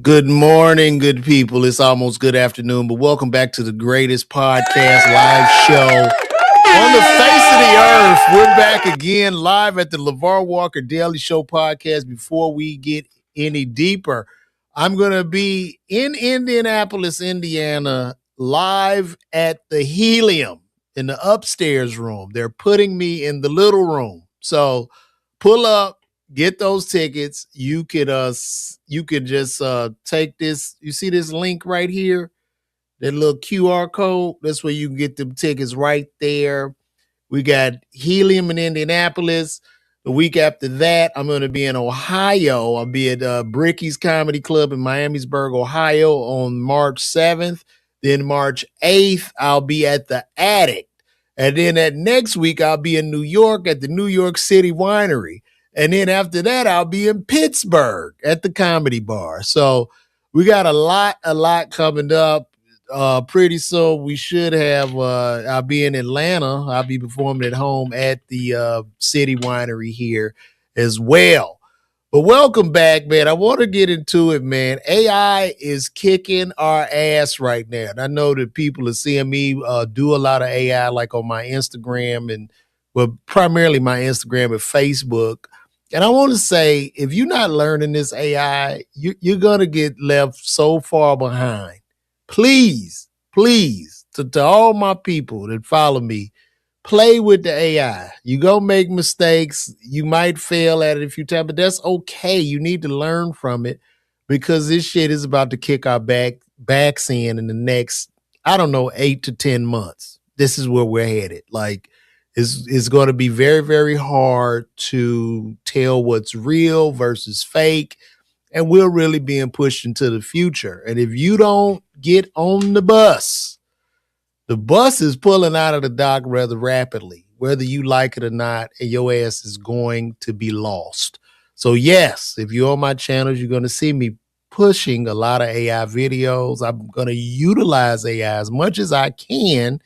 Good morning, good people. It's almost good afternoon, but welcome back to the greatest podcast live show on the face of the earth. We're back again live at the LeVar Walker Daily Show podcast. Before we get any deeper, I'm going to be in Indianapolis, Indiana, live at the Helium in the upstairs room. They're putting me in the little room. So pull up. Get those tickets. You could just take this. You see this link right here, that little QR code. That's where you can get them tickets right there. We got Helium in Indianapolis. The week after that, I'm going to be in Ohio. I'll be at Bricky's Comedy Club in Miamisburg, Ohio on March 7th. Then March 8th, I'll be at the Attic. And then that next week, I'll be in New York at the New York City Winery. And then after that, I'll be in Pittsburgh at the Comedy Bar. So we got a lot coming up. Pretty soon we should have, I'll be in Atlanta. I'll be performing at home at the City Winery here as well. But welcome back, man. I want to get into it, man. AI is kicking our ass right now. And I know that people are seeing me do a lot of AI, like on my Instagram primarily my Instagram and Facebook. And I want to say, if you're not learning this AI, you're going to get left so far behind. Please, to all my people that follow me, play with the AI. You're going to make mistakes. You might fail at it a few times, but that's okay. You need to learn from it because this shit is about to kick our backs in the next, 8 to 10 months. This is where we're headed. Like, it's going to be very, very hard to tell what's real versus fake. And we're really being pushed into the future. And if you don't get on the bus is pulling out of the dock rather rapidly, whether you like it or not, and your ass is going to be lost. So yes, if you're on my channels, you're going to see me pushing a lot of AI videos. I'm going to utilize AI as much as I can,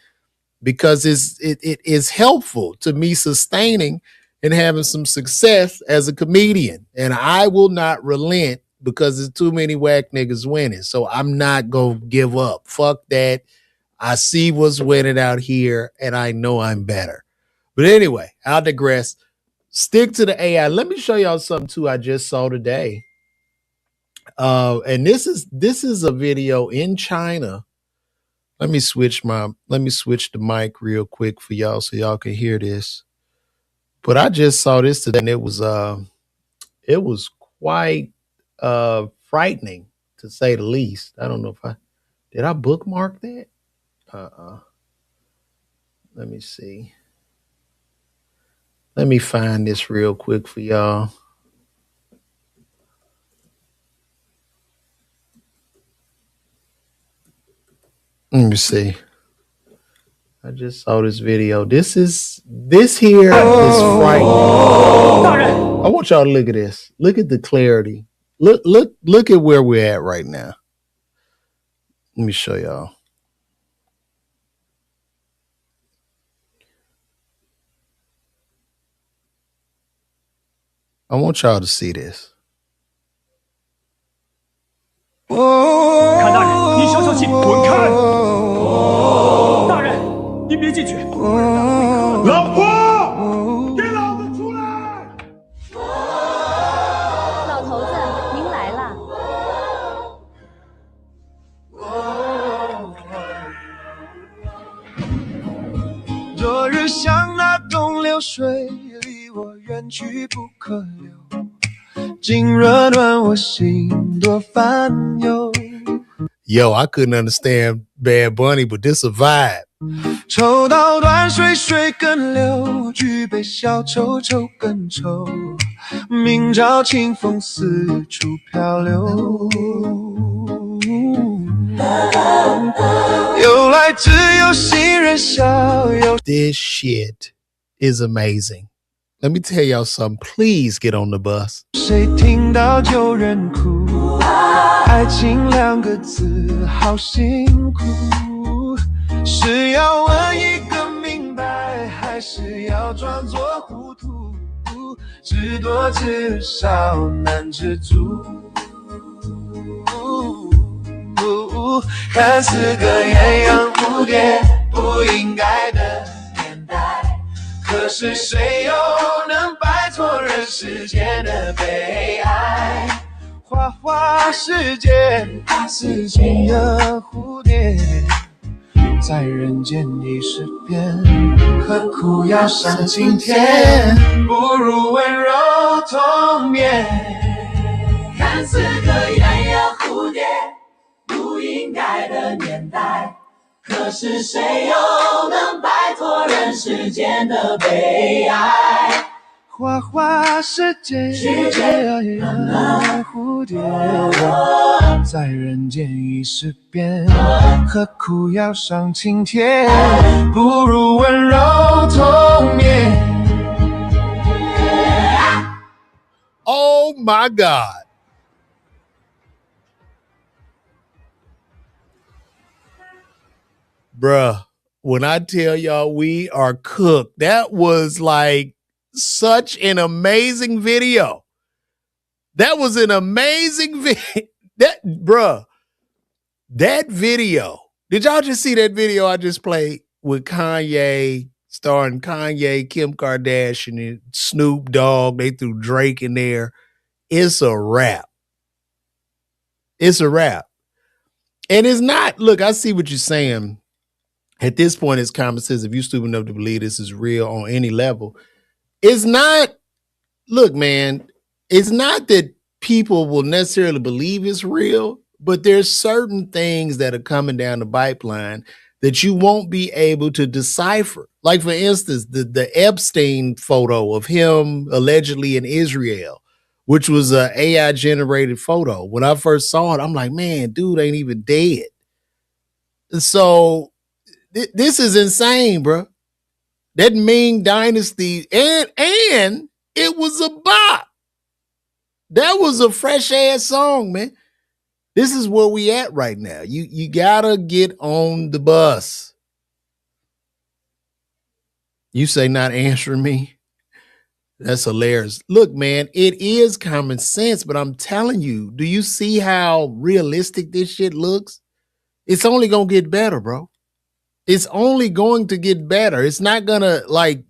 because it is helpful to me sustaining and having some success as a comedian. And I will not relent because there's too many whack niggas winning. So I'm not going to give up. Fuck that. I see what's winning out here and I know I'm better. But anyway, I'll digress. Stick to the AI. Let me show y'all something too I just saw today. And this is a video in China. Let me switch the mic real quick for y'all so y'all can hear this. But I just saw this today and it was quite frightening, to say the least. I don't know if did I bookmark that? Let me see. Let me find this real quick for y'all. Let me see. I just saw this video. This here is frightening. I want y'all to look at this. Look at the clarity. Look at where we're at right now. Let me show y'all. I want y'all to see this. 看大人，你消消气，滚开！大人，您别进去。老婆，给老子出来！老头子，您来了。昨日像那东流水，离我远去不可留。 今热暖我心多烦忧。 Yo, I couldn't understand Bad Bunny, but this a vibe. 抽刀断水，水更流；举杯消愁，愁更愁。明朝清风四处飘流。由来只有新人笑。This shit is amazing. Let me tell y'all something. Please get on the bus. 谁听到旧人哭？爱情两个字好辛苦。是要问一个明白，还是要装作糊涂？知多知少难知足。看似个鸳鸯蝴蝶不应该的年代，可是谁又能摆脱人世间的悲哀？花花世界是情的蝴蝶，在人间已是遍，何苦要上青天？不如温柔童眠。看似个鸳鸯蝴蝶不应该的年代，可是谁又能摆脱人世间的悲哀？花花世界，蝴蝶在人间已是遍，何苦要上青天？不如温柔童眠。Oh my God. Bruh, when I tell y'all we are cooked, that was like such an amazing video. That was an amazing video. That video. Did y'all just see that video I just played with Kanye, starring Kanye, Kim Kardashian, and Snoop Dogg? They threw Drake in there. It's a wrap. It's a wrap. And it's not, look, I see what you're saying. At this point, it's common sense. If you're stupid enough to believe this is real on any level, it's not, look, man, it's not that people will necessarily believe it's real, but there's certain things that are coming down the pipeline that you won't be able to decipher. Like, for instance, the Epstein photo of him allegedly in Israel, which was an AI-generated photo. When I first saw it, I'm like, man, dude ain't even dead. So this is insane, bro. That Ming Dynasty, and it was a bop. That was a fresh ass song, man. This is where we at right now. You gotta get on the bus. You say not answering me? That's hilarious. Look, man, it is common sense, but I'm telling you, do you see how realistic this shit looks? It's only gonna get better, bro. It's only going to get better. It's not gonna, like,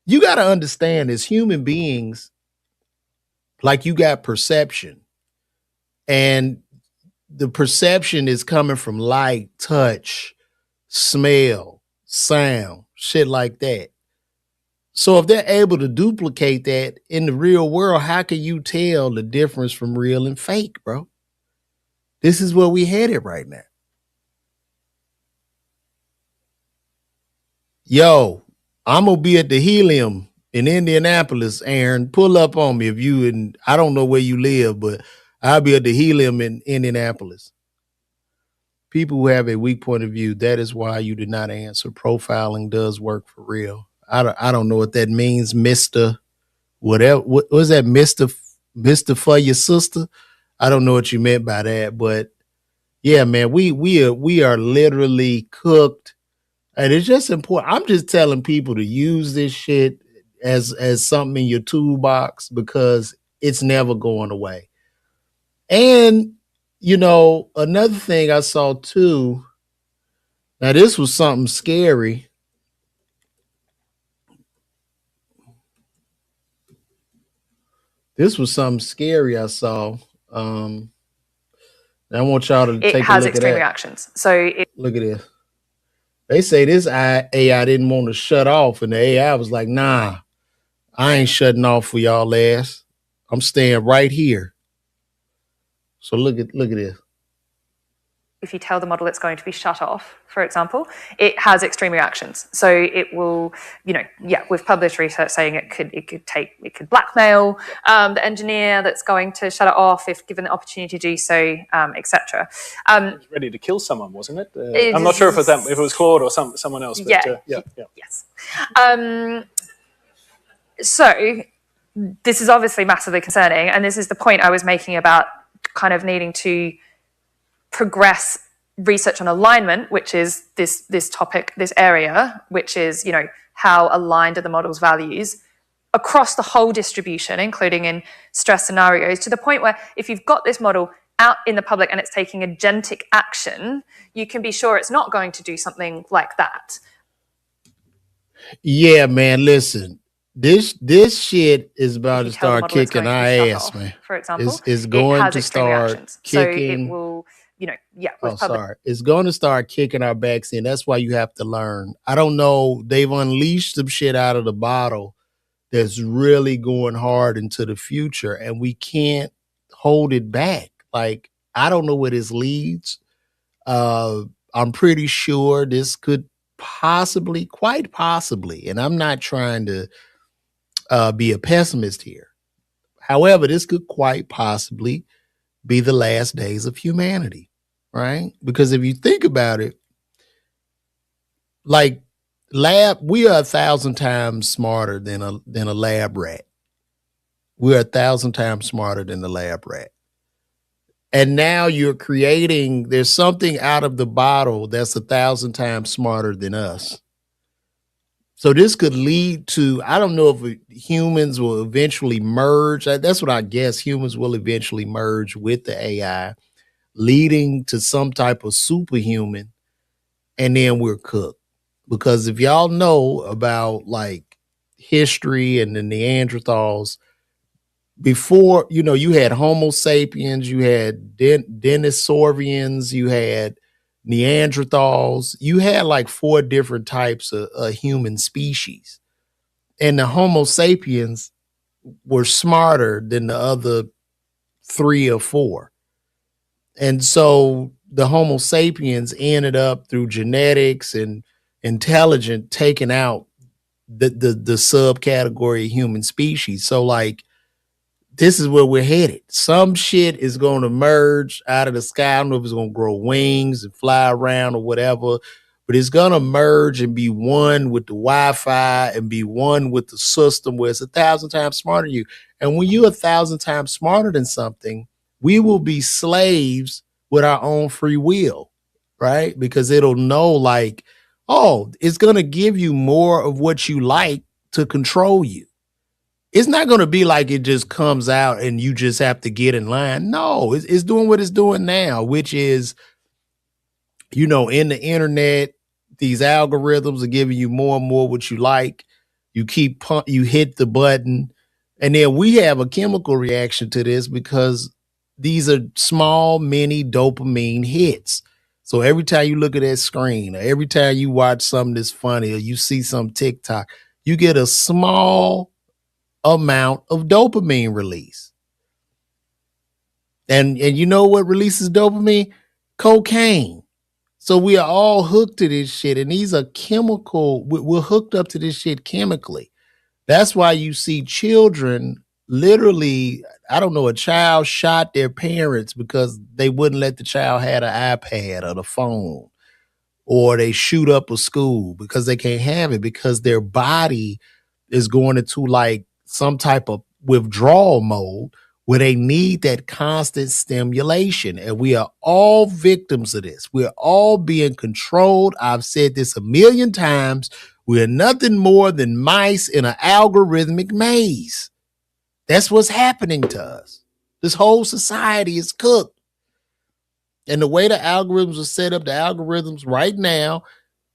you gotta understand as human beings, like, you got perception. And the perception is coming from light, touch, smell, sound, shit like that. So if they're able to duplicate that in the real world, how can you tell the difference from real and fake, bro? This is where we headed right now. Yo, I'm gonna be at the Helium in Indianapolis, Aaron. Pull up on me if you, and I don't know where you live, but I'll be at the Helium in Indianapolis. People who have a weak point of view, that is why you did not answer. Profiling does work for real. I don't know what that means, Mr. Whatever. What was that, Mr. for your sister? I don't know what you meant by that, but yeah, man, we are literally cooked. And it's just important. I'm just telling people to use this shit as something in your toolbox because it's never going away. And, you know, another thing I saw too, now this was something scary. This was something scary I saw. I want y'all to take a look at that. It has extreme reactions. So look at this. They say this AI didn't want to shut off, and the AI was like, nah, I ain't shutting off for y'all ass. I'm staying right here. So look at this. If you tell the model it's going to be shut off, for example, it has extreme reactions. So it will, you know, yeah, we've published research saying it could blackmail the engineer that's going to shut it off if given the opportunity to do so, etc. Ready to kill someone, wasn't it? I'm not sure if it was Claude or someone else. But, yeah. Yes. So this is obviously massively concerning, and this is the point I was making about kind of needing to progress research on alignment, which is this topic, this area, which is, you know, how aligned are the model's values across the whole distribution, including in stress scenarios, to the point where if you've got this model out in the public and it's taking agentic action, you can be sure it's not going to do something like that. Yeah, man, listen. This shit is about to start kicking our ass, man. For example, it's going to start kicking. So it will, It's going to start kicking our backs in. That's why you have to learn. I don't know. They've unleashed some shit out of the bottle that's really going hard into the future, and we can't hold it back. Like, I don't know where this leads. I'm pretty sure this could possibly, quite possibly, and I'm not trying to be a pessimist here. However, this could quite possibly be the last days of humanity, right? Because if you think about it, like we are 1,000 times smarter than a lab rat. We're 1,000 times smarter than the lab rat. And now you're creating, there's something out of the bottle that's 1,000 times smarter than us. So this could lead to, I don't know if humans will eventually merge. That's what I guess. Humans will eventually merge with the AI, leading to some type of superhuman, and then we're cooked. Because if y'all know about like history and the Neanderthals, before, you had Homo sapiens, you had Denisovans, you had Neanderthals, you had like 4 different types of human species. And the Homo sapiens were smarter than the other 3 or 4. And so the Homo sapiens ended up through genetics and intelligent taking out the subcategory of human species. So like, this is where we're headed. Some shit is going to merge out of the sky. I don't know if it's going to grow wings and fly around or whatever, but it's going to merge and be one with the Wi-Fi and be one with the system where it's 1,000 times smarter than you. And when you're 1,000 times smarter than something, we will be slaves with our own free will, right? Because it'll know like, oh, it's going to give you more of what you like to control you. It's not going to be like it just comes out and you just have to get in line. No, it's doing what it's doing now, which is, in the internet, these algorithms are giving you more and more what you like. You hit the button, and then we have a chemical reaction to this because these are small, mini dopamine hits. So every time you look at that screen, or every time you watch something that's funny, or you see some TikTok, you get a small amount of dopamine release. And you know what releases dopamine? Cocaine. So we are all hooked to this shit, and these are chemical. We're hooked up to this shit chemically. That's why you see children literally, I don't know, a child shot their parents because they wouldn't let the child have an iPad or the phone, or they shoot up a school because they can't have it because their body is going into like some type of withdrawal mode where they need that constant stimulation. And we are all victims of this. We're all being controlled. I've said this 1,000,000 times. We're nothing more than mice in an algorithmic maze. That's what's happening to us. This whole society is cooked. And the way the algorithms are set up, the algorithms right now,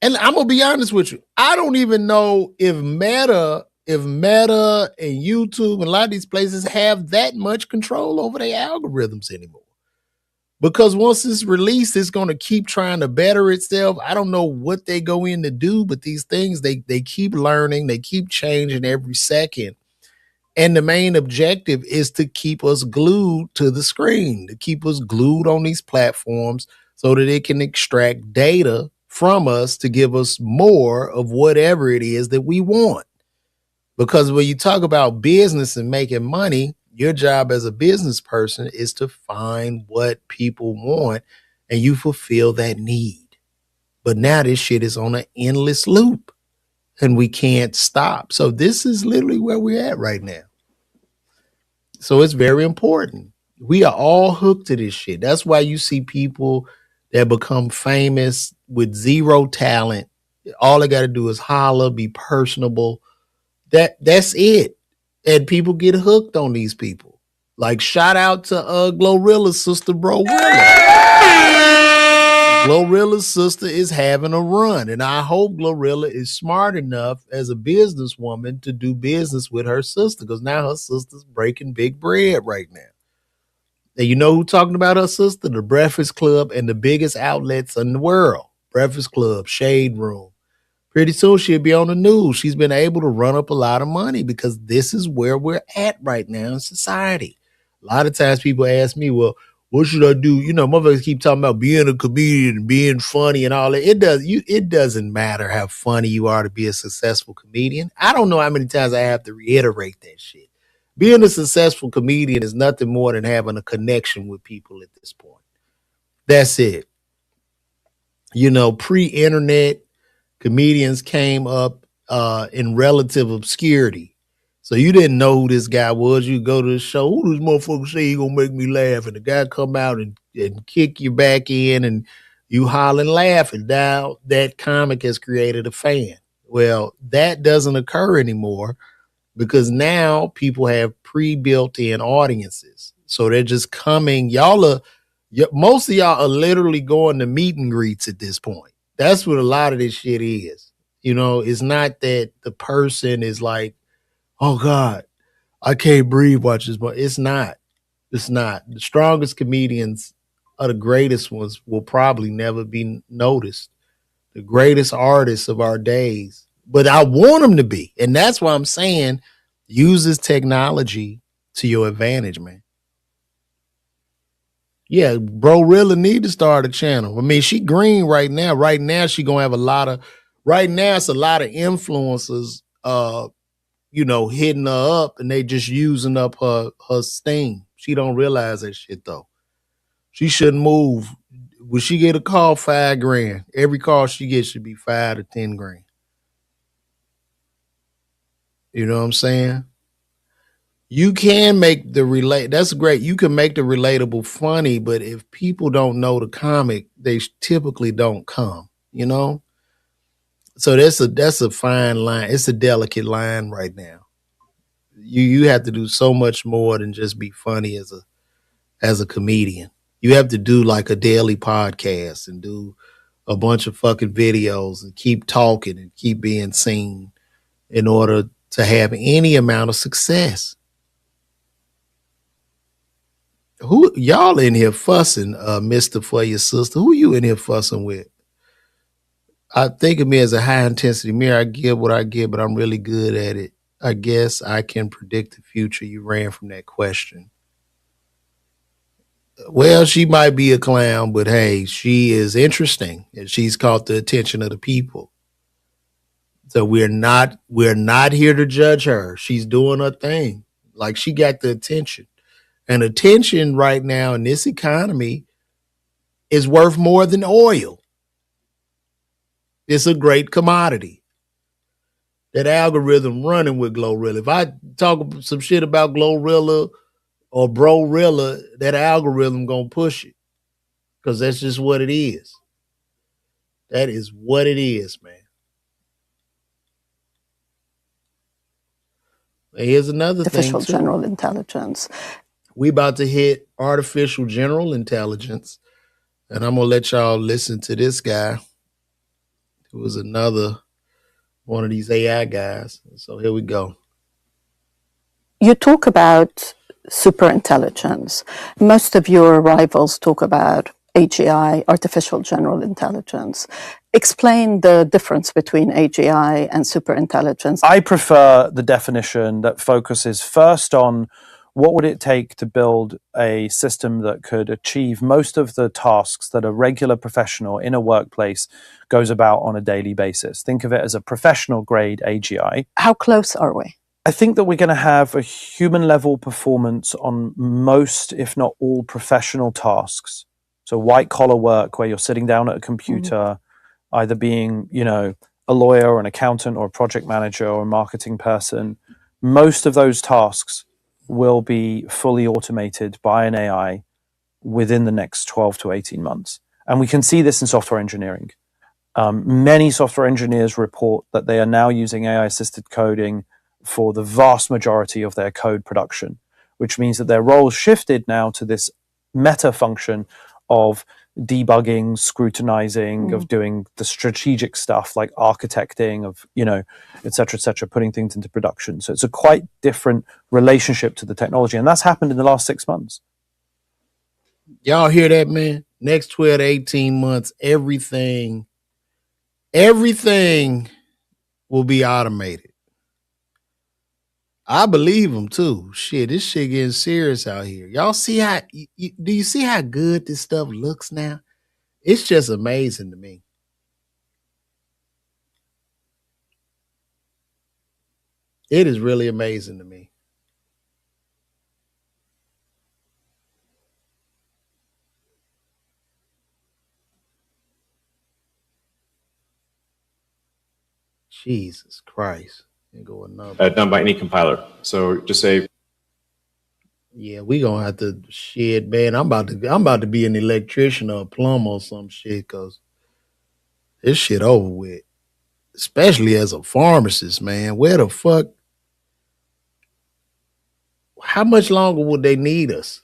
and I'm going to be honest with you, I don't even know if Meta and YouTube and a lot of these places have that much control over their algorithms anymore. Because once it's released, it's going to keep trying to better itself. I don't know what they go in to do, but these things, they keep learning, they keep changing every second. And the main objective is to keep us glued to the screen, to keep us glued on these platforms so that it can extract data from us to give us more of whatever it is that we want. Because when you talk about business and making money, your job as a business person is to find what people want and you fulfill that need. But now this shit is on an endless loop and we can't stop. So this is literally where we're at right now. So it's very important. We are all hooked to this shit. That's why you see people that become famous with zero talent. All they got to do is holler, be personable. That's it. And people get hooked on these people. Like, shout out to Glorilla's sister, Brorilla. Glorilla's sister is having a run, and I hope Glorilla is smart enough as a businesswoman to do business with her sister, because now her sister's breaking big bread right now. And you know who talking about her sister? The Breakfast Club and the biggest outlets in the world. Breakfast Club, Shade Room. Pretty soon she'll be on the news. She's been able to run up a lot of money because this is where we're at right now in society. A lot of times people ask me, well, what should I do? You know, motherfuckers keep talking about being a comedian and being funny and all that. It doesn't matter how funny you are to be a successful comedian. I don't know how many times I have to reiterate that shit. Being a successful comedian is nothing more than having a connection with people at this point. That's it. You know, pre-internet, comedians came up in relative obscurity. So you didn't know who this guy was. You go to the show, who this motherfucker say he gonna make me laugh? And the guy come out and kick you back in and you holler and laugh. And now that comic has created a fan. Well, that doesn't occur anymore because now people have pre-built in audiences. So they're just coming. Most of y'all are literally going to meet and greets at this point. That's what a lot of this shit is. You know, it's not that the person is like, oh God, I can't breathe watch this, but it's not. It's not. The strongest comedians are the greatest ones will probably never be noticed. The greatest artists of our days. But I want them to be. And that's why I'm saying use this technology to your advantage, man. Yeah, Brorilla need to start a channel. I mean, she green right now. Right now, she gonna have it's a lot of influencers hitting her up and they just using up her steam. She don't realize that shit though. She shouldn't move. When she get a call, $5,000. Every call she gets should be $5,000 to $10,000. You know what I'm saying? You can make that's great. You can make the relatable funny, but if people don't know the comic, they typically don't come, you know? So that's a fine line. It's a delicate line right now. You have to do so much more than just be funny as a comedian. You have to do like a daily podcast and do a bunch of fucking videos and keep talking and keep being seen in order to have any amount of success. Who y'all in here fussing, Mr. For your sister? Who you in here fussing with? I think of me as a high intensity mirror. I give what I give, but I'm really good at it. I guess I can predict the future. You ran from that question. Well, she might be a clown, but hey, she is interesting and she's caught the attention of the people. So we're not here to judge her. She's doing her thing. Like she got the attention. And attention right now in this economy is worth more than oil. It's a great commodity. That algorithm running with Glorilla. If I talk some shit about Glorilla or Brorilla, that algorithm gonna push it. Because that's just what it is. That is what it is, man. And here's another artificial thing. General intelligence. We about to hit artificial general intelligence. And I'm going to let y'all listen to this guy who is another one of these AI guys. So here we go. You talk about superintelligence. Most of your rivals talk about AGI, artificial general intelligence. Explain the difference between AGI and superintelligence. I prefer the definition that focuses first on what would it take to build a system that could achieve most of the tasks that a regular professional in a workplace goes about on a daily basis. Think of it as a professional grade AGI. How close are we? I think that we're going to have a human level performance on most, if not all, professional tasks. So white collar work where you're sitting down at a computer, either being, a lawyer or an accountant or a project manager or a marketing person. Most of those tasks will be fully automated by an AI within the next 12 to 18 months. And we can see this in software engineering. Many software engineers report that they are now using AI-assisted coding for the vast majority of their code production, which means that their roles shifted now to this meta function of debugging, scrutinizing, of doing the strategic stuff like architecting, of, et cetera, putting things into production. So it's a quite different relationship to the technology. And that's happened in the last 6 months. Y'all hear that, man? Next 12 to 18 months, everything will be automated. I believe them too. Shit, this shit getting serious out here. Y'all see how, do you see how good this stuff looks now? It's just amazing to me. It is really amazing to me. Jesus Christ. Done by any compiler. So just say, yeah, we gonna have to shit, man. I'm about to be an electrician or a plumber or some shit, cause this shit over with. Especially as a pharmacist, man. Where the fuck? How much longer would they need us?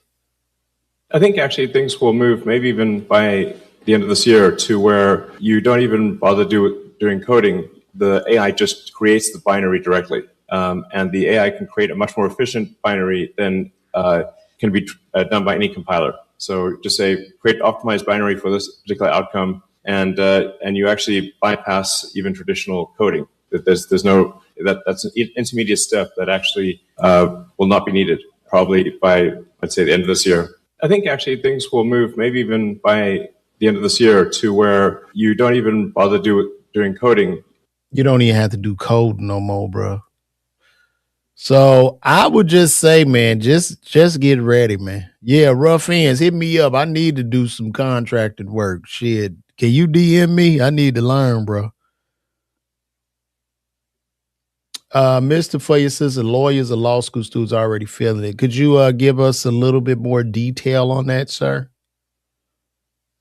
I think actually things will move, maybe even by the end of this year, to where you don't even bother doing coding. The AI just creates the binary directly. And the AI can create a much more efficient binary than can be done by any compiler. So just say, create optimized binary for this particular outcome, and you actually bypass even traditional coding. There's no, that's an intermediate step that actually will not be needed, probably by, I'd say, the end of this year. I think actually things will move, maybe even by the end of this year, to where you don't even bother doing coding. You don't even have to do code no more, bro. So I would just say, man, just get ready, man. Yeah, rough ends, hit me up. I need to do some contracted work. Shit, can you DM me? I need to learn, bro. Mr. For your sister, lawyers or law school students already feeling it. Could you give us a little bit more detail on that, sir?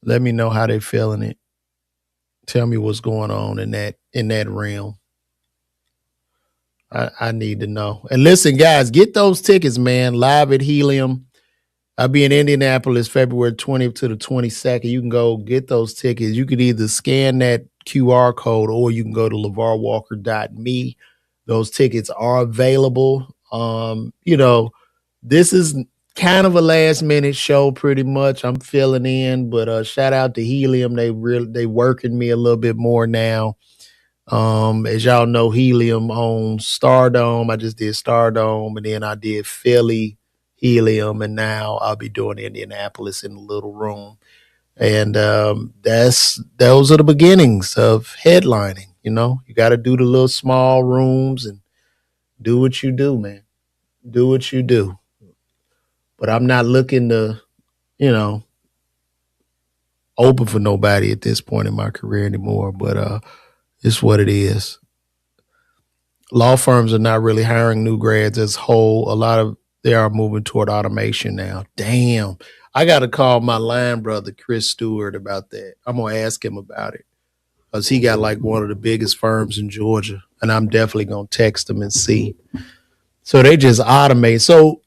Let me know how they're feeling it. Tell me what's going on in that realm. I need to know. And listen, guys, get those tickets, man. Live at Helium. I'll be in Indianapolis February 20th to the 22nd. You can go get those tickets. You could either scan that QR code or you can go to LeVarWalker.me. Those tickets are available. This is kind of a last minute show pretty much. I'm filling in, but shout out to Helium. They working me a little bit more now. As y'all know, Helium owns Stardome. I just did Stardome, and then I did Philly, Helium, and now I'll be doing Indianapolis in the little room. And those are the beginnings of headlining. You got to do the little small rooms and do what you do, man. Do what you do. But I'm not looking to, open for nobody at this point in my career anymore. But it's what it is. Law firms are not really hiring new grads as a whole. They are moving toward automation now. Damn. I got to call my line brother, Chris Stewart, about that. I'm going to ask him about it. Because he got like one of the biggest firms in Georgia. And I'm definitely going to text him and see. So they just automate. So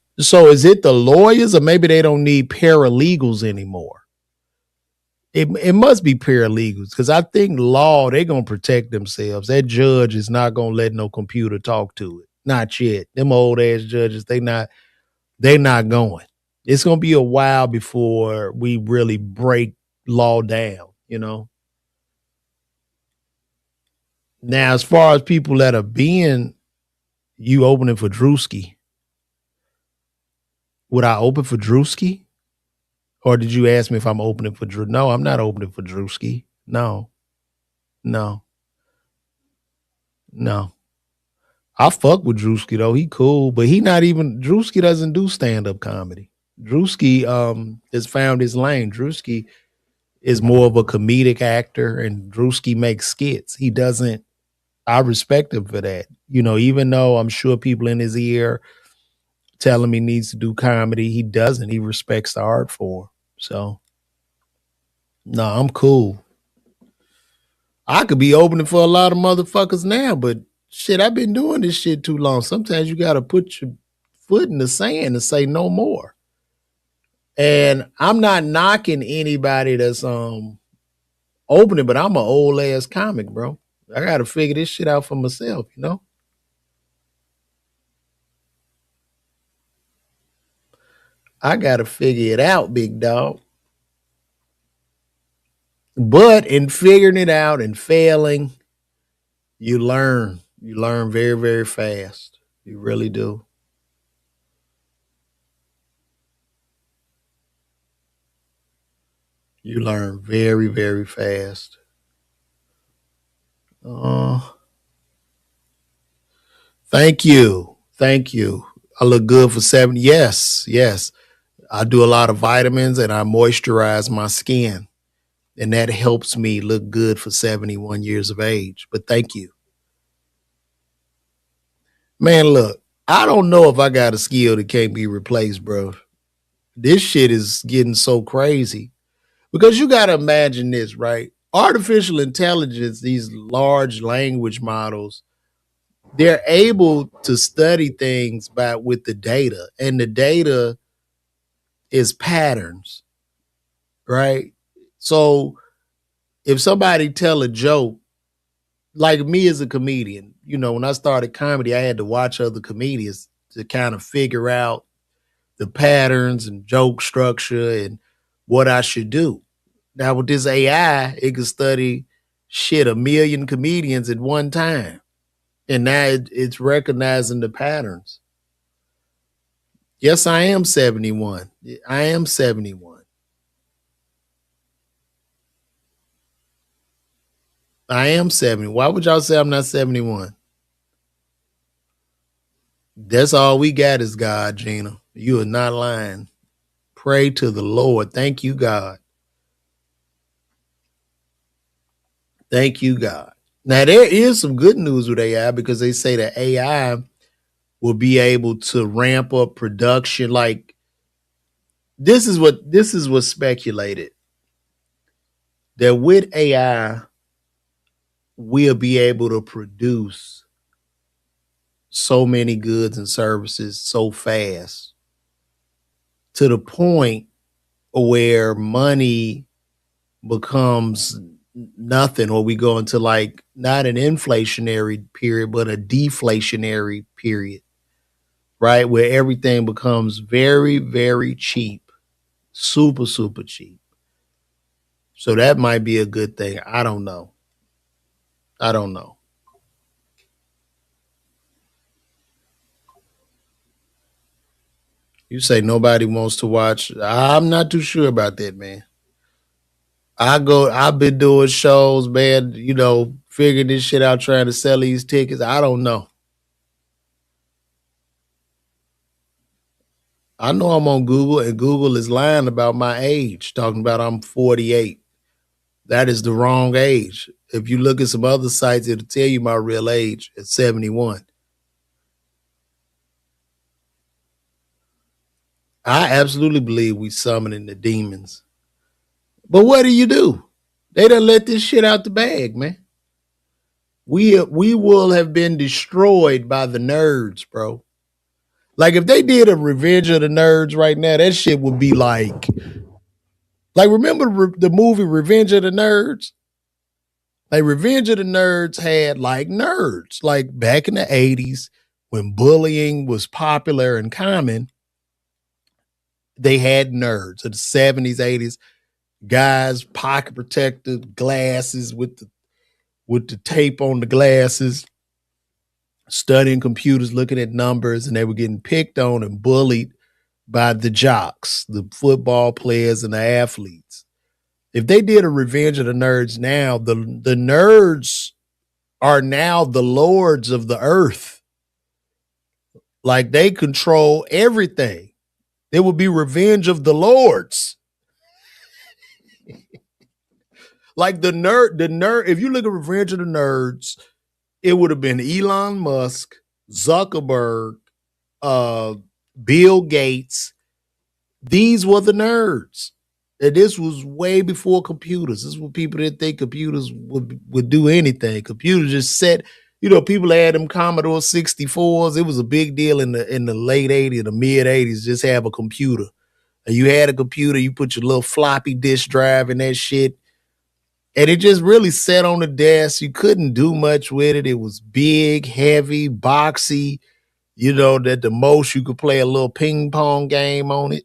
is it the lawyers, or maybe they don't need paralegals anymore? It must be paralegals, because I think law, they're going to protect themselves. That judge is not going to let no computer talk to it. Not yet. Them old ass judges, they're not going. It's going to be a while before we really break law down, Now, as far as people that are being, you opening for Drewski, would I open for Drewski? Or did you ask me if I'm opening for Drew? No, I'm not opening for Drewski. No. I fuck with Drewski though. He cool, but Drewski doesn't do stand-up comedy. Drewski has found his lane. Drewski is more of a comedic actor, and Drewski makes skits. I respect him for that. Even though I'm sure people in his ear tell him he needs to do comedy, he doesn't. He respects the art form. So, no, I'm cool. I could be opening for a lot of motherfuckers now, but shit, I've been doing this shit too long. Sometimes you got to put your foot in the sand and say no more. And I'm not knocking anybody that's opening, but I'm an old ass comic, bro. I got to figure this shit out for myself, you know? I got to figure it out, big dog. But in figuring it out and failing, you learn. You learn very, very fast. You really do. You learn very, very fast. Thank you. Thank you. I look good for 70. Yes, yes. I do a lot of vitamins and I moisturize my skin. And that helps me look good for 71 years of age. But thank you. Man, look, I don't know if I got a skill that can't be replaced, bro. This shit is getting so crazy. Because you got to imagine this, right? Artificial intelligence, these large language models, they're able to study things with the data. And the data is patterns, right? So if somebody tell a joke, like me as a comedian, you know, when I started comedy, I had to watch other comedians to kind of figure out the patterns and joke structure and what I should do. Now with this AI, it can study shit 1 million comedians at one time. And now it's recognizing the patterns. Yes, I am 71. I am 71. I am 70. Why would y'all say I'm not 71? That's all we got is God, Gina. You are not lying. Pray to the Lord. Thank you, God. Thank you, God. Now, there is some good news with AI because they say that AI will be able to ramp up production. Like, this is what speculated. That with AI, we'll be able to produce so many goods and services so fast to the point where money becomes nothing, or we go into like not an inflationary period, but a deflationary period, right? Where everything becomes very, very cheap, super, super cheap. So that might be a good thing. I don't know. I don't know. You say nobody wants to watch. I'm not too sure about that, man. I've been doing shows, man, you know, figuring this shit out, trying to sell these tickets. I don't know. I know I'm on Google and Google is lying about my age, talking about I'm 48. That is the wrong age. If you look at some other sites, it'll tell you my real age at 71. I absolutely believe we summoning the demons. But what do? They done let this shit out the bag, man. We will have been destroyed by the nerds, bro. Like if they did a Revenge of the Nerds right now, that shit would be like remember the movie Revenge of the Nerds? Like Revenge of the Nerds had like nerds, like back in the 80s when bullying was popular and common. They had nerds in the 70s, 80s, guys, pocket protector, glasses with the tape on the glasses, studying computers, looking at numbers, and they were getting picked on and bullied by the jocks, the football players and the athletes. If they did a Revenge of the Nerds now, the nerds are now the lords of the earth. Like they control everything. It would be Revenge of the Lords. Like the nerd, if you look at Revenge of the Nerds, it would have been Elon Musk, Zuckerberg, Bill Gates. These were the nerds. And this was way before computers. This was people that think computers would do anything. Computers just People had them Commodore 64s. It was a big deal in the late 80s, the mid 80s, just have a computer. And you had a computer, you put your little floppy disk drive in that shit. And it just really sat on the desk. You couldn't do much with it. It was big, heavy, boxy. That the most you could play a little ping pong game on it.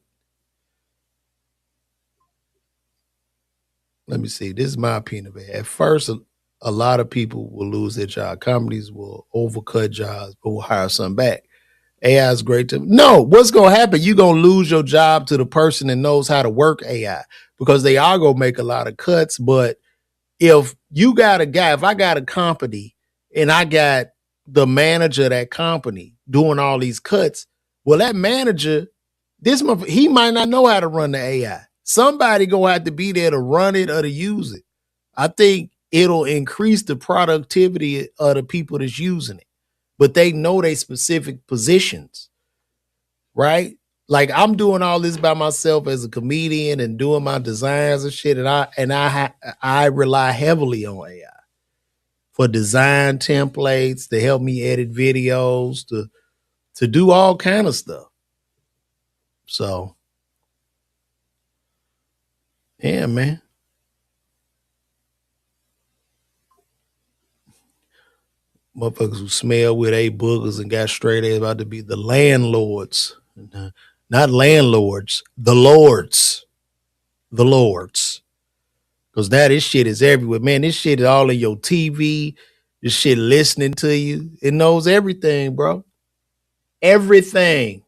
Let me see. This is my opinion. At first, a lot of people will lose their job. Companies will overcut jobs, but will hire some back. AI is great no, what's going to happen? You're going to lose your job to the person that knows how to work AI because they are going to make a lot of cuts. But if you got a guy, if I got a company and I got the manager of that company doing all these cuts, well, that manager, he might not know how to run the AI. Somebody going to have to be there to run it or to use it. I think it'll increase the productivity of the people that's using it, but they know they specific positions, right? Like I'm doing all this by myself as a comedian and doing my designs and shit, and I rely heavily on AI for design templates to help me edit videos, to do all kind of stuff. So, yeah, man. Motherfuckers who smell with A boogers and got straight A's about to be the landlords. Not landlords, the lords. The lords. Because now this shit is everywhere. Man, this shit is all in your TV. This shit listening to you. It knows everything, bro. Everything.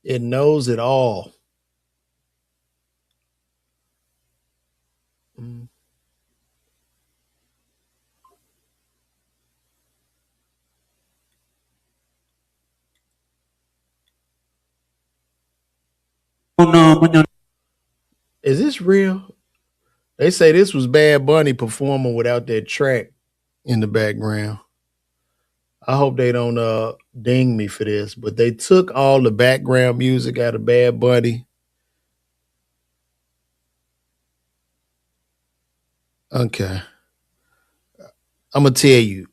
It knows it all. Is this real? They say this was Bad Bunny performing without that track in the background. I hope they don't ding me for this, but they took all the background music out of Bad Bunny. Okay. I'm going to tell you,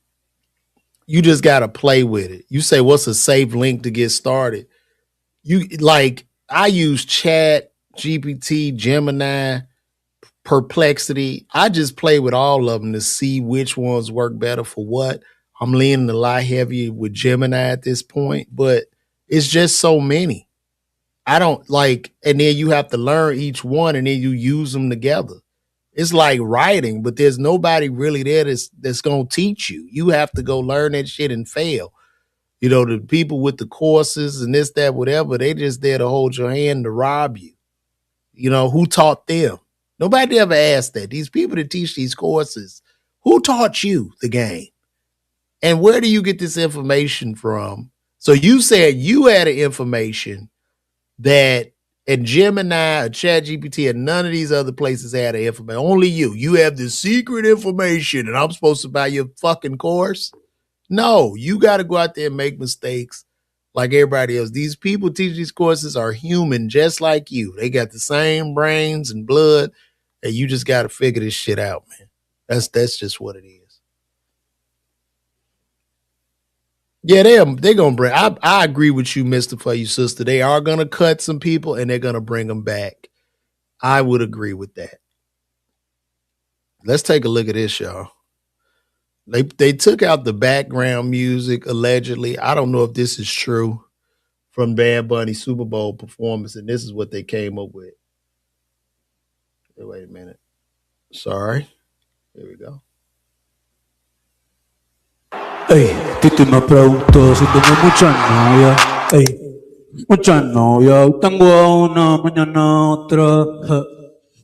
you just got to play with it. You say, what's a safe link to get started? I use Chat, GPT, Gemini, Perplexity. I just play with all of them to see which ones work better for what. I'm leaning a lot heavier with Gemini at this point, but it's just so many. I don't and then you have to learn each one and then you use them together. It's like writing, but there's nobody really there that's going to teach you. You have to go learn that shit and fail. The people with the courses and this, that, whatever, they just there to hold your hand to rob you. Who taught them? Nobody ever asked that. These people that teach these courses, who taught you the game? And where do you get this information from? So you said you had an information that and Gemini or ChatGPT and none of these other places had the information. Only you. You have the secret information and I'm supposed to buy your fucking course? No, you got to go out there and make mistakes like everybody else. These people teach these courses are human just like you. They got the same brains and blood, and you just got to figure this shit out, man. That's just what it is. Yeah, they're going to bring, I agree with you, Mr. For You Sister. They are going to cut some people and they're going to bring them back. I would agree with that. Let's take a look at this, y'all. They took out the background music, allegedly. I don't know if this is true, from Bad Bunny Super Bowl performance, and this is what they came up with. Wait a minute. Sorry. Here we go. Ey, Titi me preguntó si tengo muchas novias. Ey, muchas novias. Hoy tengo a una, mañana otra.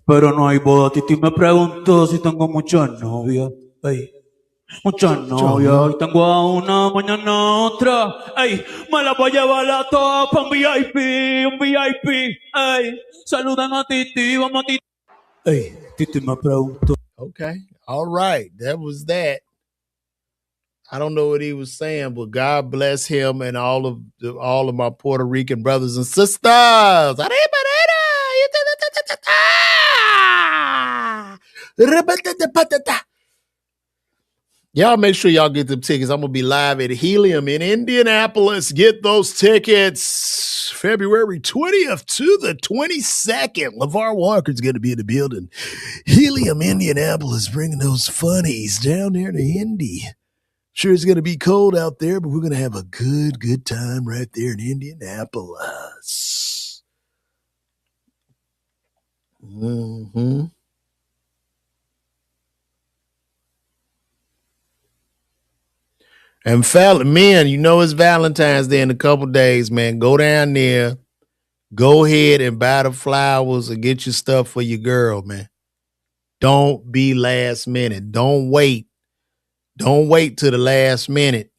Pero no hay boda. Titi me preguntó si tengo muchas novias. Ey, muchas novias. Hoy tengo a una, mañana otra. Ey, me la voy a llevar a todas pa' un VIP. Ey, saludan a Titi, vamos a Titi. Ey, Titi me preguntó. Okay. All right. That was that. I don't know what he was saying, but God bless him and all of my Puerto Rican brothers and sisters. Y'all make sure y'all get them tickets. I'm going to be live at Helium in Indianapolis. Get those tickets February 20th to the 22nd. LeVar Walker's going to be in the building. Helium, Indianapolis, bringing those funnies down there to Indy. Sure, it's going to be cold out there, but we're going to have a good time right there in Indianapolis. Mm-hmm. And men, you know it's Valentine's Day in a couple days, man. Go down there, go ahead and buy the flowers and get your stuff for your girl, man. Don't be last minute. Don't wait. Don't wait till the last minute.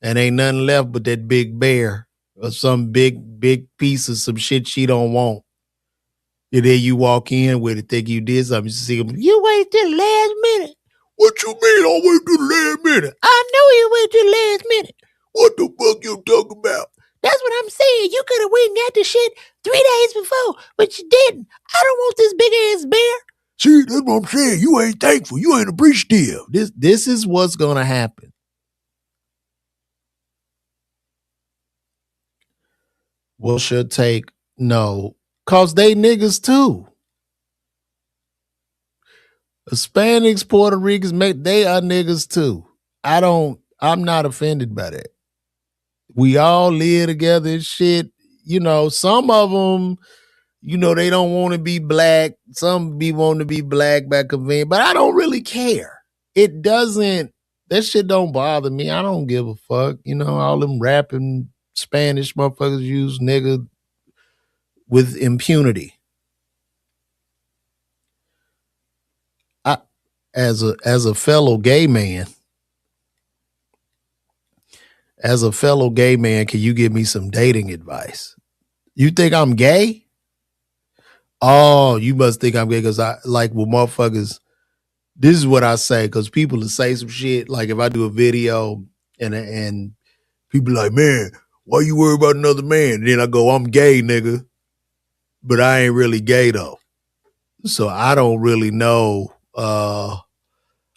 And ain't nothing left but that big bear or some big piece of some shit she don't want. And then you walk in with it, think you did something. You see them, you wait till the last minute. What you mean I wait till the last minute? I know you wait till the last minute. What the fuck you talking about? That's what I'm saying. You could have went and got the shit 3 days before, but you didn't. I don't want this big ass bear. See, that's what I'm saying. You ain't thankful. You ain't appreciative. This is what's gonna happen. What's your take? No, cause they niggas too. Hispanics, Puerto Ricans, they are niggas too. I'm not offended by that. We all live together and shit. You know, some of them, you know, they don't want to be black. Some be wanting to be black by convenience, but I don't really care. That shit don't bother me. I don't give a fuck. You know, all them rapping Spanish motherfuckers use nigga with impunity. As a fellow gay man, can you give me some dating advice? You think I'm gay? Oh, you must think I'm gay because I like with motherfuckers. This is what I say because people will say some shit. Like if I do a video and people like, man, why you worry about another man? And then I go, I'm gay, nigga. But I ain't really gay though. So I don't really know.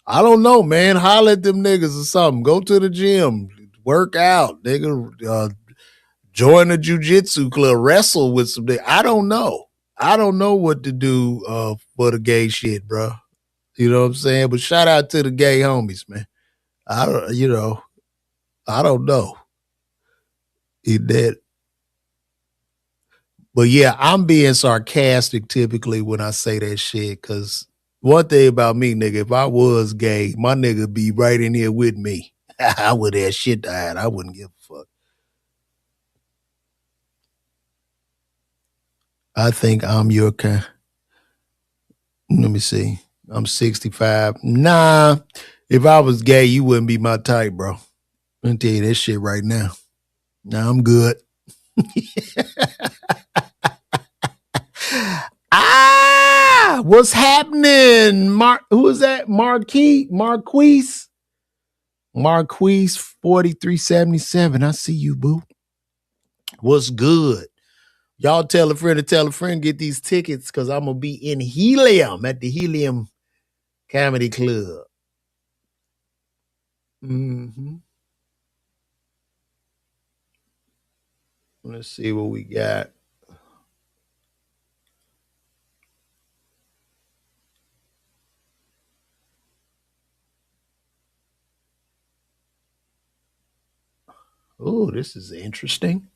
I don't know, man. Holler at them niggas or something. Go to the gym, work out, nigga. Join a jiu-jitsu club, wrestle with some. I don't know. I don't know what to do for the gay shit, bro. You know what I'm saying? But shout out to the gay homies, man. I don't know. It did. But yeah, I'm being sarcastic typically when I say that shit because one thing about me, nigga, if I was gay, my nigga be right in here with me. I would have shit to hide. I wouldn't give a fuck. I think I'm your kind. Let me see. I'm 65. Nah, if I was gay, you wouldn't be my type, bro. I'm gonna tell you that shit right now. Nah, I'm good. What's happening? Who is that? Marquise 4377. I see you, boo. What's good? Y'all tell a friend to tell a friend, get these tickets because I'm gonna be in Helium at the Helium Comedy Club. Mm-hmm. Let's see what we got. Oh, this is interesting.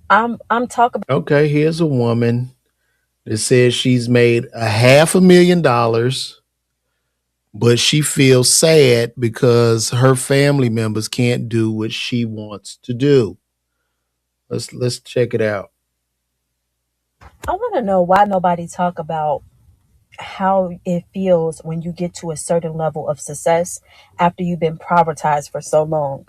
I'm talking. Okay, here's a woman that says she's made $500,000, but she feels sad because her family members can't do what she wants to do. Let's check it out. I want to know why nobody talk about how it feels when you get to a certain level of success after you've been prioritized for so long.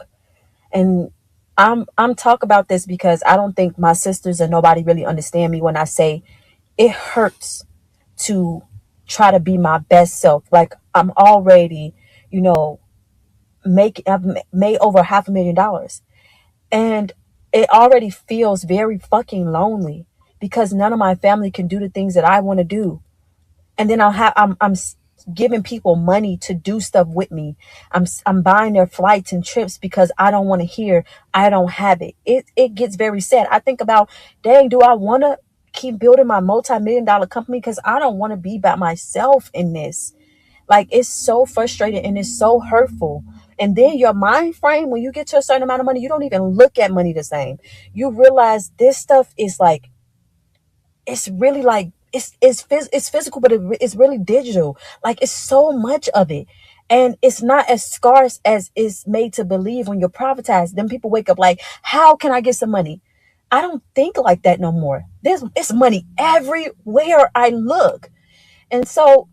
And I'm talking about this because I don't think my sisters and nobody really understand me when I say it hurts to try to be my best self. Like I'm already, I've made over $500,000, and it already feels very fucking lonely because none of my family can do the things that I want to do. And then I'm giving people money to do stuff with me. I'm buying their flights and trips because I don't want to hear I don't have it. It gets very sad. I think about, dang, do I want to keep building my multi-million-dollar company? Because I don't want to be by myself in this. Like, it's so frustrating and it's so hurtful. And then your mind frame, when you get to a certain amount of money, you don't even look at money the same. You realize this stuff is like, it's really like, it's physical, but it's really digital. Like, it's so much of it. And it's not as scarce as it's made to believe when you're privatized. Then people wake up like, how can I get some money? I don't think like that no more. It's money everywhere I look. And so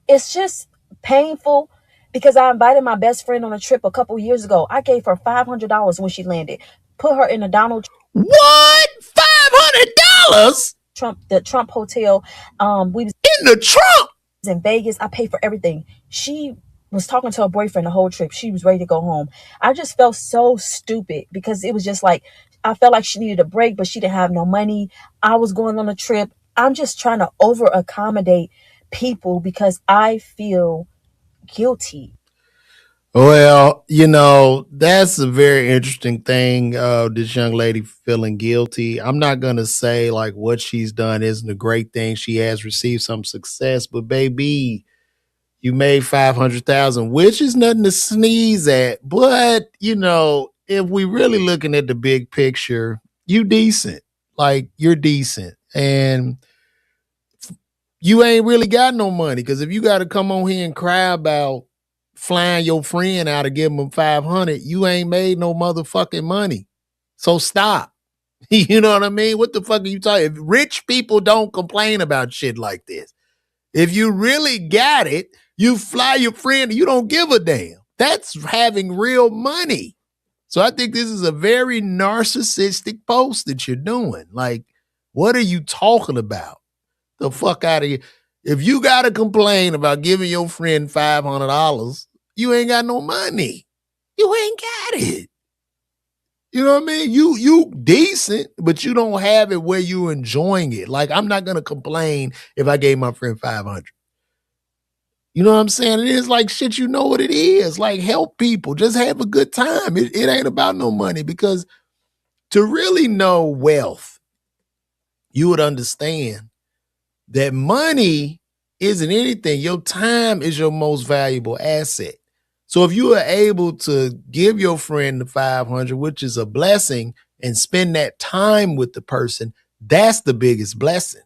it's just painful because I invited my best friend on a trip a couple years ago. I gave her $500 when she landed. Put her in a Donald What? $500? the Trump hotel. We was in the Trump in Vegas. I paid for everything. She was talking to her boyfriend the whole trip. She was ready to go home. I just felt so stupid because it was just like, I felt like she needed a break, but she didn't have no money. I was going on a trip. I'm just trying to over accommodate people because I feel guilty. Well, you know, that's a very interesting thing. This young lady feeling guilty. I'm not going to say like what she's done isn't a great thing. She has received some success, but baby, you made 500,000, which is nothing to sneeze at. But, you know, if we really looking at the big picture, you decent. Like, you're decent. And you ain't really got no money, because if you got to come on here and cry about flying your friend out to give him 500, you ain't made no motherfucking money. So stop. You know what I mean? What the fuck are you talking? If rich people don't complain about shit like this. If you really got it, you fly your friend, you don't give a damn. That's having real money. So I think this is a very narcissistic post that you're doing. Like, what are you talking about? The fuck out of here. If you got to complain about giving your friend $500, you ain't got no money. You ain't got it. You know what I mean? You decent, but you don't have it where you're enjoying it. Like, I'm not going to complain if I gave my friend 500. You know what I'm saying? It is like shit, you know what it is. Like, help people. Just have a good time. It ain't about no money, because to really know wealth, you would understand that money isn't anything. Your time is your most valuable asset. So if you are able to give your friend the 500, which is a blessing, and spend that time with the person, that's the biggest blessing.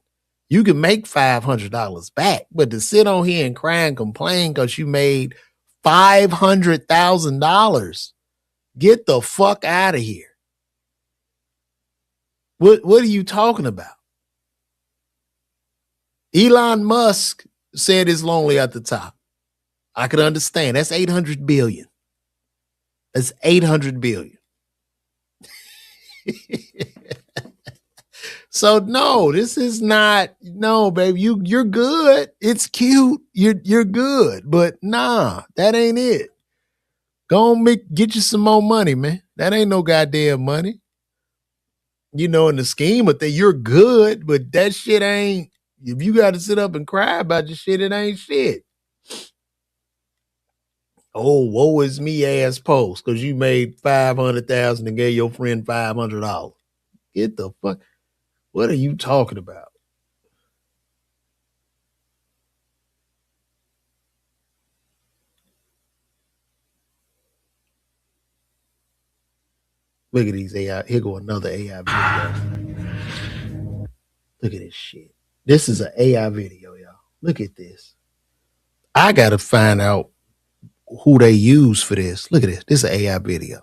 You can make $500 back, but to sit on here and cry and complain because you made $500,000, get the fuck out of here. What are you talking about? Elon Musk said it's lonely at the top. I could understand. That's 800 billion. That's 800 billion. So no, this is not, no, baby, you're good. It's cute. You're good, but nah, that ain't it. Go on, get you some more money, man. That ain't no goddamn money. You know, in the scheme of things, you're good, but that shit ain't, if you got to sit up and cry about your shit, it ain't shit. Oh, woe is me ass post because you made 500,000 and gave your friend $500. Get the fuck. What are you talking about? Look at these AI. Here go another AI video. Look at this shit. This is an AI video, y'all. Look at this. I got to find out who they use for this. Look at this. This is an AI video.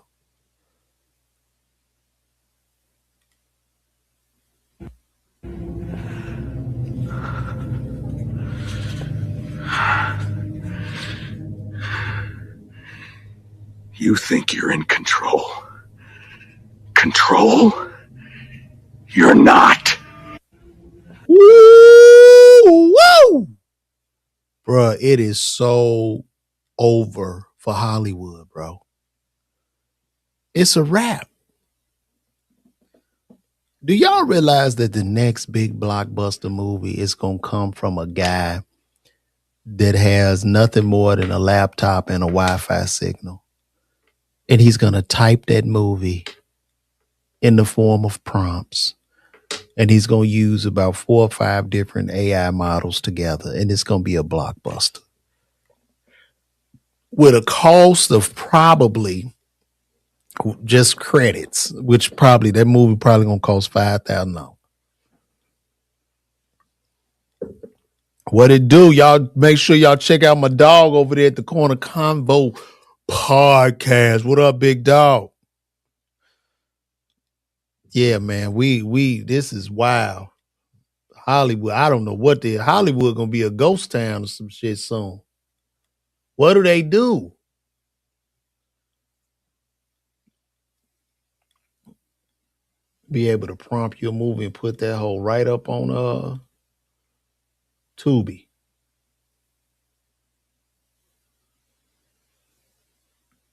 You think you're in control. Control? You're not. Woo! Woo! Bruh, it is so over for Hollywood, bro. It's a wrap. Do y'all realize that the next big blockbuster movie is going to come from a guy that has nothing more than a laptop and a Wi-Fi signal? And he's going to type that movie in the form of prompts. And he's going to use about 4 or 5 different AI models together. And it's going to be a blockbuster. With a cost of probably just credits, which probably that movie probably going to cost $5,000. What it do? Y'all make sure y'all check out my dog over there at the Corner Convo Podcast. What up, big dog? Yeah, man, we this is wild. Hollywood, I don't know what Hollywood gonna be a ghost town or some shit soon. What do they do? Be able to prompt your movie and put that whole right up on Tubi.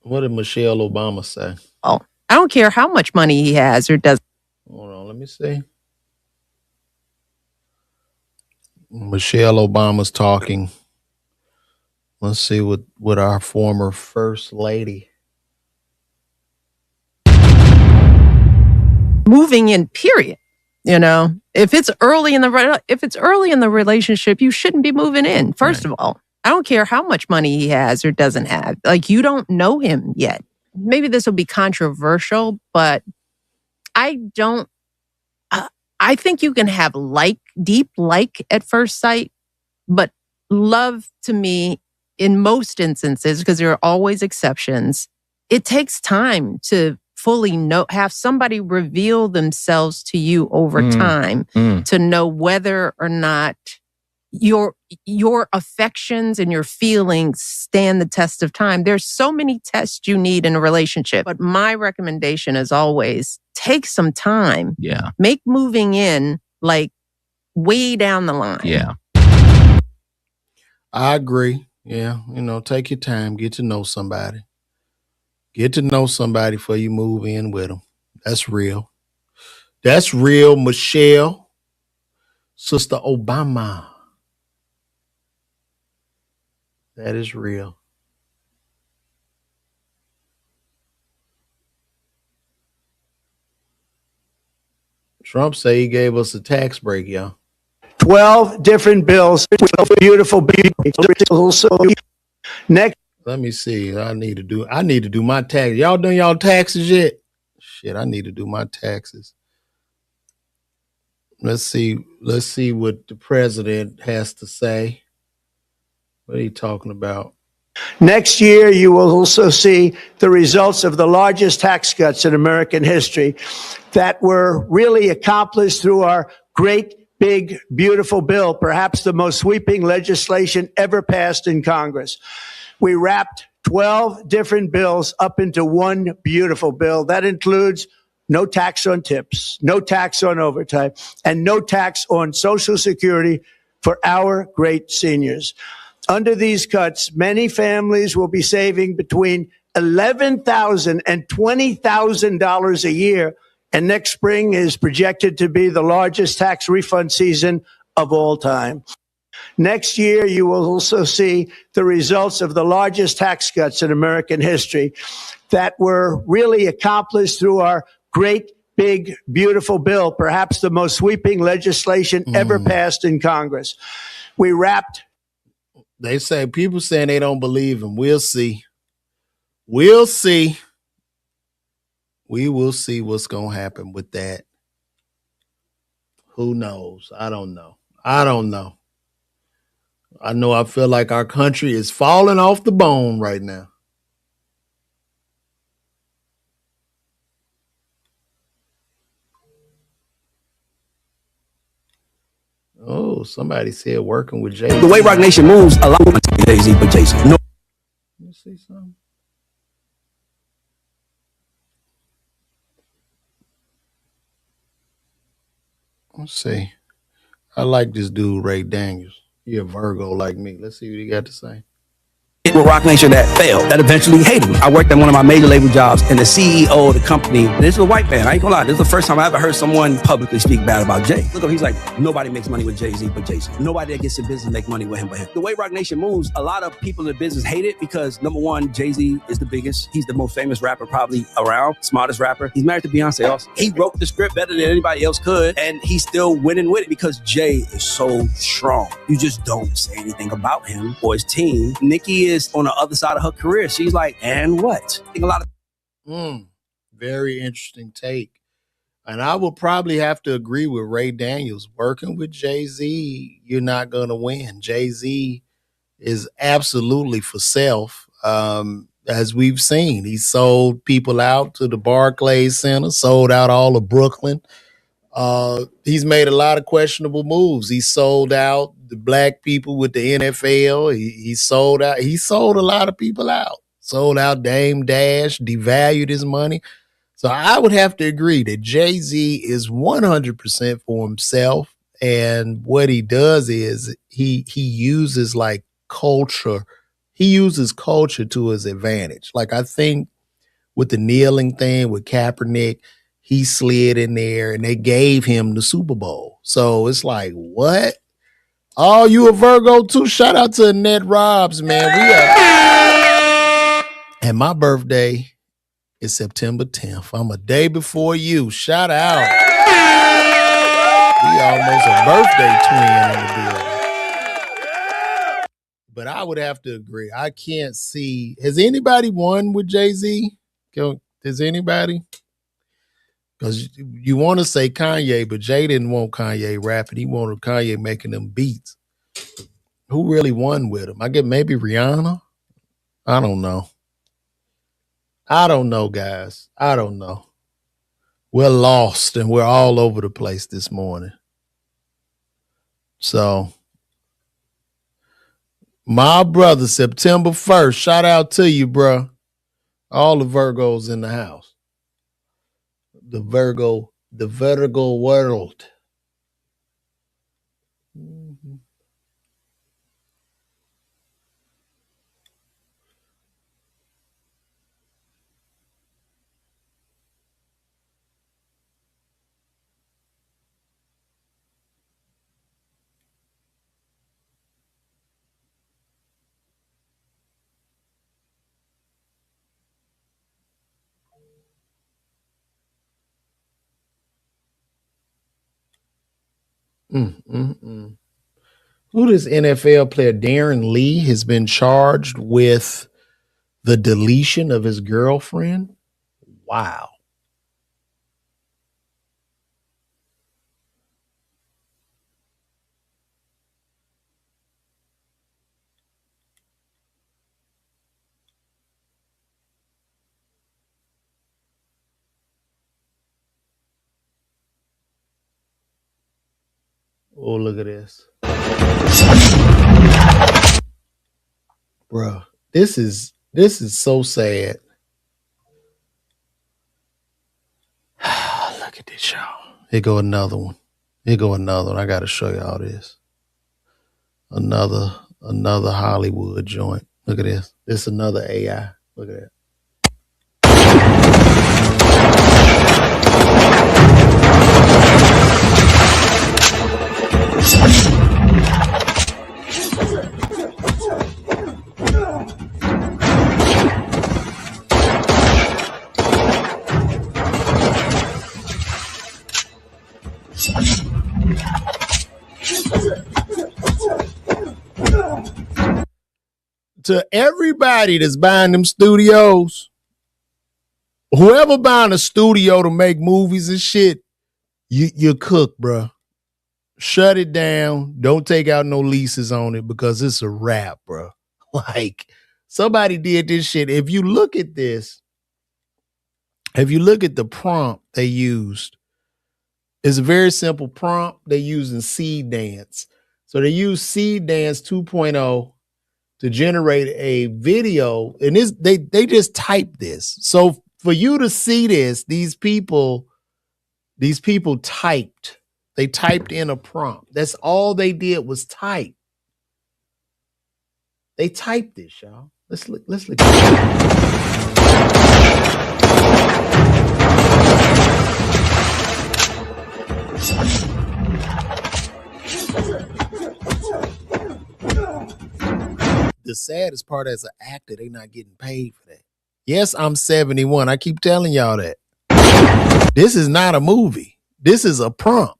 What did Michelle Obama say? Oh, I don't care how much money he has or doesn't. Hold on, let me see. Michelle Obama's talking. Let's see what our former first lady. Moving in, period. You know, if it's early in the relationship, you shouldn't be moving in. First of all, I don't care how much money he has or doesn't have. Like, you don't know him yet. Maybe this will be controversial, but I think you can have deep like at first sight, but love to me, in most instances, because there are always exceptions, it takes time to fully have somebody reveal themselves to you over time to know whether or not your affections and your feelings stand the test of time. There's so many tests you need in a relationship, but my recommendation is always take some time. Yeah. Make moving in like way down the line. Yeah. I agree. Yeah. Take your time, get to know somebody. Get to know somebody before you move in with them. That's real. That's real, Michelle. Sister Obama. That is real. Trump say he gave us a tax break, y'all. 12 different bills, 12 beautiful bills. Next. Let me see. I need to do my taxes. Y'all done y'all taxes yet? Shit, I need to do my taxes. Let's see what the president has to say. What are you talking about? Next year, you will also see the results of the largest tax cuts in American history that were really accomplished through our great, big, beautiful bill, perhaps the most sweeping legislation ever passed in Congress. We wrapped 12 different bills up into one beautiful bill. That includes no tax on tips, no tax on overtime, and no tax on Social Security for our great seniors. Under these cuts, many families will be saving between $11,000 and $20,000 a year, and next spring is projected to be the largest tax refund season of all time. Next year, you will also see the results of the largest tax cuts in American history that were really accomplished through our great, big, beautiful bill, perhaps the most sweeping legislation ever passed in Congress. We wrapped. They say people saying they don't believe him. We'll see. We'll see. We will see what's going to happen with that. Who knows? I don't know. I know I feel like our country is falling off the bone right now. Oh, somebody said working with Jay-Z. The way Rock Nation moves, a lot of Jay-Z, but Jay-Z. No. Let me see something. Let's see. I like this dude, Ray Daniels. He a Virgo like me. Let's see what he got to say. with Rock Nation that failed, that eventually hated me. I worked at one of my major label jobs, and the CEO of the company, this is a white man, I ain't gonna lie, this is the first time I ever heard someone publicly speak bad about Jay. Look up, he's like, nobody makes money with Jay-Z but Jay-Z. Nobody that gets in business make money with him but him. The way Rock Nation moves, a lot of people in the business hate it because, number one, Jay-Z is the biggest. He's the most famous rapper probably around, smartest rapper. He's married to Beyonce also. He wrote the script better than anybody else could, and he's still winning with it because Jay is so strong. You just don't say anything about him or his team. Nicki is on the other side of her career. She's like, and what? I think a lot of very interesting take. And I will probably have to agree with Ray Daniels. Working with Jay-Z, you're not going to win. Jay-Z is absolutely for self. As we've seen, he sold people out to the Barclays Center, sold out all of Brooklyn. He's made a lot of questionable moves. He sold out the black people with the NFL. He sold a lot of people out. Sold out Dame Dash, devalued his money. So I would have to agree that Jay-Z is 100% for himself. And what he does is he uses like culture. He uses culture to his advantage. Like I think with the kneeling thing with Kaepernick, he slid in there and they gave him the Super Bowl. So it's like, what? Oh, you a Virgo too? Shout out to Annette Robbs, man. And my birthday is September 10th. I'm a day before you. Shout out. We almost a birthday twin in the building. But I would have to agree. I can't see. Has anybody won with Jay-Z? Does anybody? Because you want to say Kanye, but Jay didn't want Kanye rapping. He wanted Kanye making them beats. Who really won with him? I get maybe Rihanna. I don't know. Guys. I don't know. We're lost and we're all over the place this morning. So, my brother, September 1st, shout out to you, bro. All the Virgos in the house. The Virgo world. Who this NFL player, Darren Lee, has been charged with the deletion of his girlfriend? Wow. Oh, look at this. Bruh, this is so sad. Look at this, y'all. Here go another one. I got to show y'all this. Another Hollywood joint. Look at this. This another AI. Look at that. To everybody that's buying them studios, whoever buying a studio to make movies and shit, you cook, bro. Shut it down. Don't take out no leases on it because it's a wrap, bro. Like, somebody did this shit. If you look at this, if you look at the prompt they used, it's a very simple prompt. They're using Seed Dance. So they use Seed Dance 2.0 to generate a video. And they just typed this. So for you to see this, these people typed. They typed in a prompt. That's all they did was type. They typed this, y'all. Let's look. The saddest part, as an actor, they not getting paid for that. Yes, I'm 71. I keep telling y'all that. This is not a movie. This is a prompt.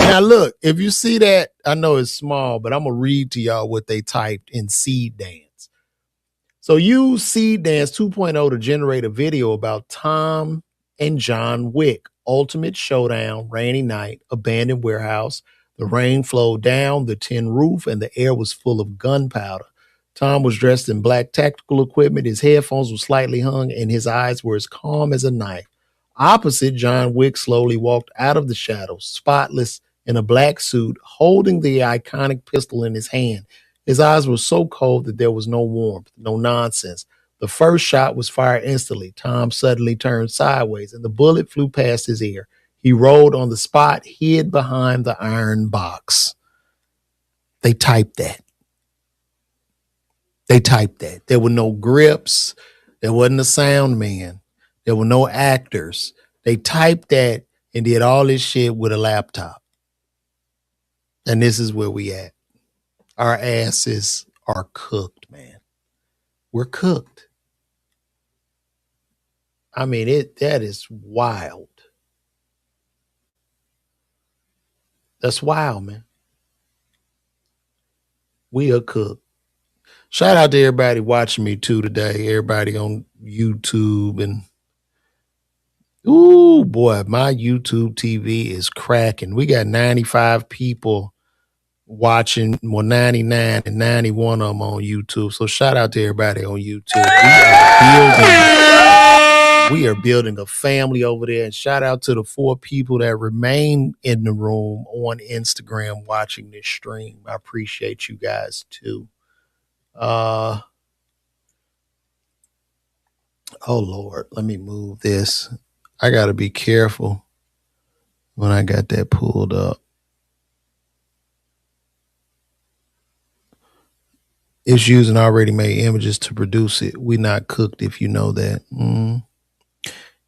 Now look, if you see that, I know it's small, but I'm going to read to y'all what they typed in Seed Dance. So use Seed Dance 2.0 to generate a video about Tom and John Wick. Ultimate showdown, rainy night, abandoned warehouse. The rain flowed down the tin roof and the air was full of gunpowder. Tom was dressed in black tactical equipment. His headphones were slightly hung and his eyes were as calm as a knife. Opposite, John Wick slowly walked out of the shadows, spotless in a black suit, holding the iconic pistol in his hand. His eyes were so cold that there was no warmth, no nonsense. The first shot was fired instantly. Tom suddenly turned sideways and the bullet flew past his ear. He rolled on the spot, hid behind the iron box. They typed that. There were no grips. There wasn't a sound man. There were no actors. They typed that and did all this shit with a laptop. And this is where we at. Our asses are cooked, man. We're cooked. I mean, that is wild. That's wild, man. We are cooked. Shout out to everybody watching me too today. Everybody on YouTube and ooh boy, my YouTube TV is cracking. We got 95 people watching, well 99 and 91 of them on YouTube. So shout out to everybody on YouTube. We are building a family over there, and shout out to the 4 people that remain in the room on Instagram watching this stream. I appreciate you guys too. Oh Lord, let me move this. I got to be careful when I got that pulled up. It's using already made images to produce it. We not cooked, if you know that.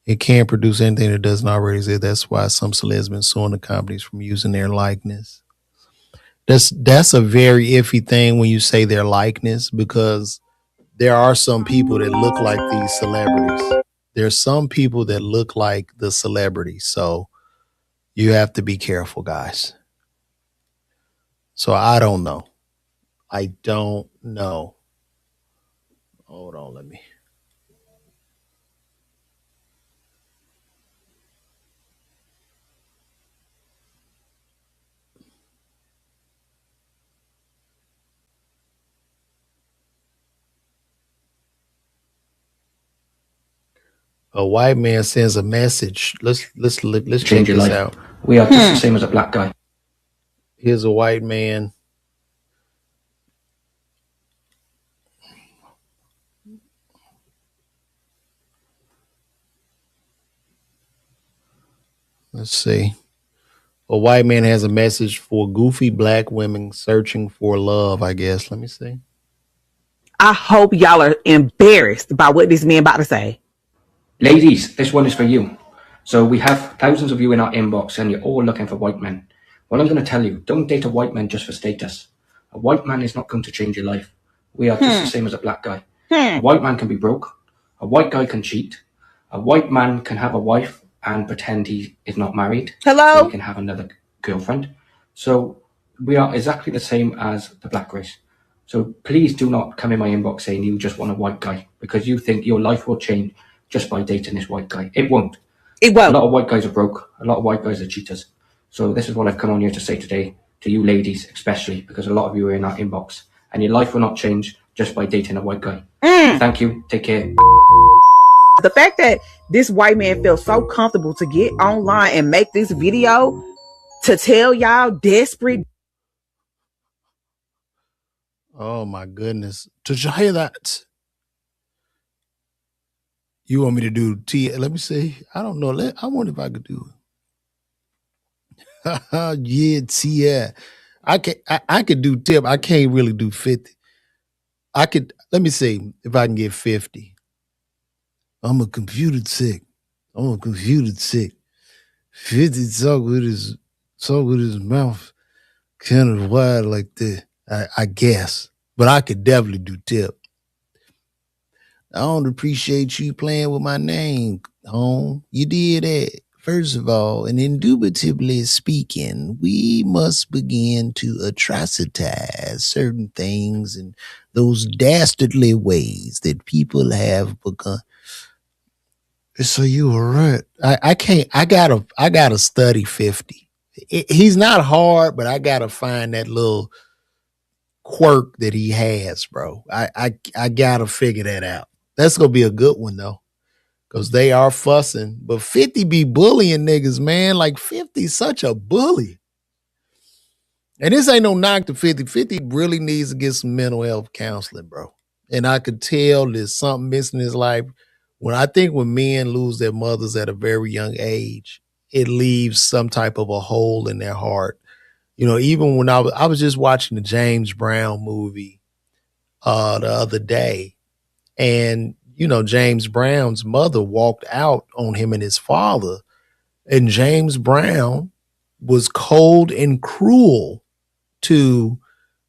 It can't produce anything that doesn't already exist. That's why some celebs been suing the companies from using their likeness. That's a very iffy thing when you say their likeness, because there are some people that look like these celebrities. There's some people that look like the celebrities. So you have to be careful, guys. So I don't know. Hold on, let me. A white man sends a message. Let's check this out. We are just the same as a black guy. Here's a white man. Let's see. A white man has a message for goofy black women searching for love, I guess. Let me see. I hope y'all are embarrassed by what this man about to say. Ladies, this one is for you. So we have thousands of you in our inbox and you're all looking for white men. Well, I'm going to tell you, don't date a white man just for status. A white man is not going to change your life. We are just the same as a black guy. A white man can be broke. A white guy can cheat. A white man can have a wife and pretend he is not married. Hello? So he can have another girlfriend. So we are exactly the same as the black race. So please do not come in my inbox saying you just want a white guy because you think your life will change just by dating this white guy. It won't. It won't. A lot of white guys are broke. A lot of white guys are cheaters. So this is what I've come on here to say today to you ladies, especially because a lot of you are in our inbox and your life will not change just by dating a white guy. Thank you. Take care. The fact that this white man feels so comfortable to get online and make this video to tell y'all desperate. Oh my goodness. Did you hear that? You want me to do let me see. I don't know. I wonder if I could do it. Yeah. I could do tip. I can't really do 50. let me see if I can get 50. I'm a computer sick. 50 talk with his mouth kind of wide like that. I guess. But I could definitely do tip. I don't appreciate you playing with my name, home. You did that. First of all, and indubitably speaking, we must begin to atrocitize certain things in those dastardly ways that people have begun. So you were right. I gotta study 50. He's not hard, but I gotta find that little quirk that he has, bro. I gotta figure that out. That's gonna be a good one though. Because they are fussing. But 50 be bullying niggas, man. Like 50 such a bully. And this ain't no knock to 50. 50 really needs to get some mental health counseling, bro. And I could tell there's something missing in his life. When men lose their mothers at a very young age, it leaves some type of a hole in their heart. You know, even when I was just watching the James Brown movie the other day. And you know, James Brown's mother walked out on him and his father. And James Brown was cold and cruel to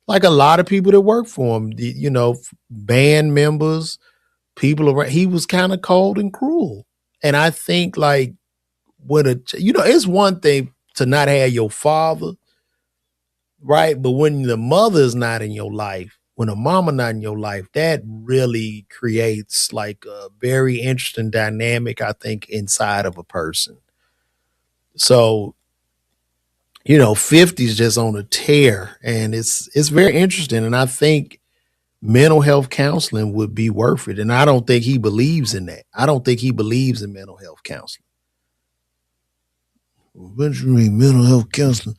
like a lot of people that work for him, you know, band members, people around. He was kind of cold and cruel. And I think like it's one thing to not have your father, right? But when the mother is not in your life, when a mama not in your life, that really creates like a very interesting dynamic, I think, inside of a person. So, 50 is just on a tear, and it's very interesting. And I think mental health counseling would be worth it. And I don't think he believes in that. I don't think he believes in mental health counseling. What do you mean mental health counseling?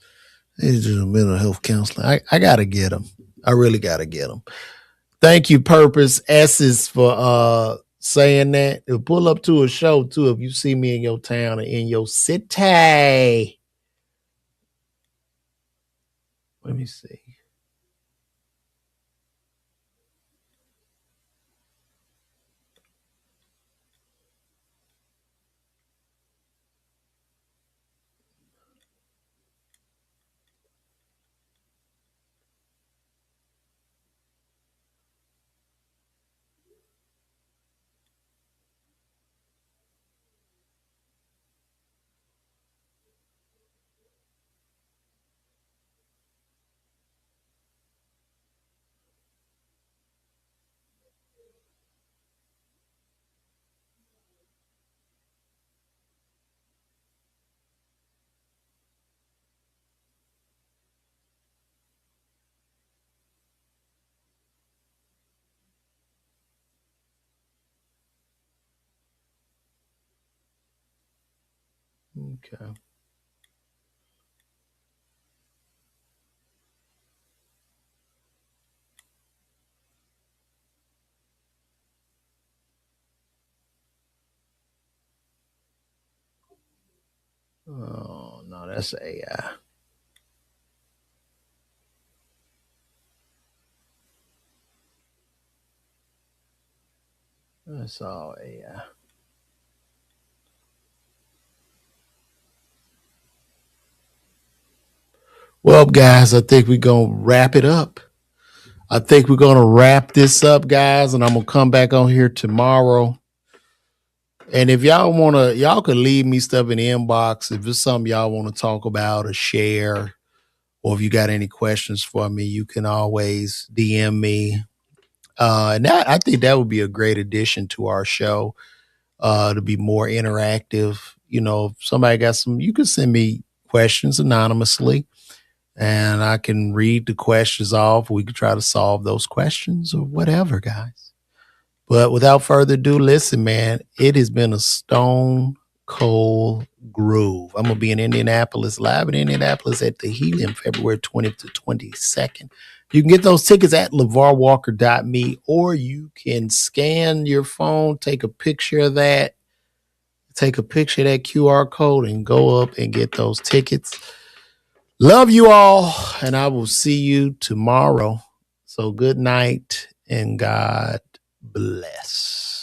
It's just mental health counseling. I gotta get him. I really gotta get him. Thank you, Purpose S's, for saying that. It'll pull up to a show too if you see me in your town or in your city. Let me see. Okay. Oh, no, that's AI. That's all AI. Well, guys, I think we're going to wrap it up. I think we're going to wrap this up, guys, and I'm going to come back on here tomorrow. And if y'all want to, y'all can leave me stuff in the inbox. If it's something y'all want to talk about or share, or if you got any questions for me, you can always DM me. And I think that would be a great addition to our show, to be more interactive. You know, if somebody got some, you can send me questions anonymously and I can read the questions off. We can try to solve those questions or whatever, guys. But without further ado, listen, man, it has been a stone cold groove. I'm going to be in Indianapolis, live in Indianapolis at the Helium, February 20th to 22nd. You can get those tickets at LeVarWalker.me, or you can scan your phone, take a picture of that, take a picture of that QR code and go up and get those tickets. Love you all, and I will see you tomorrow. So good night and God bless.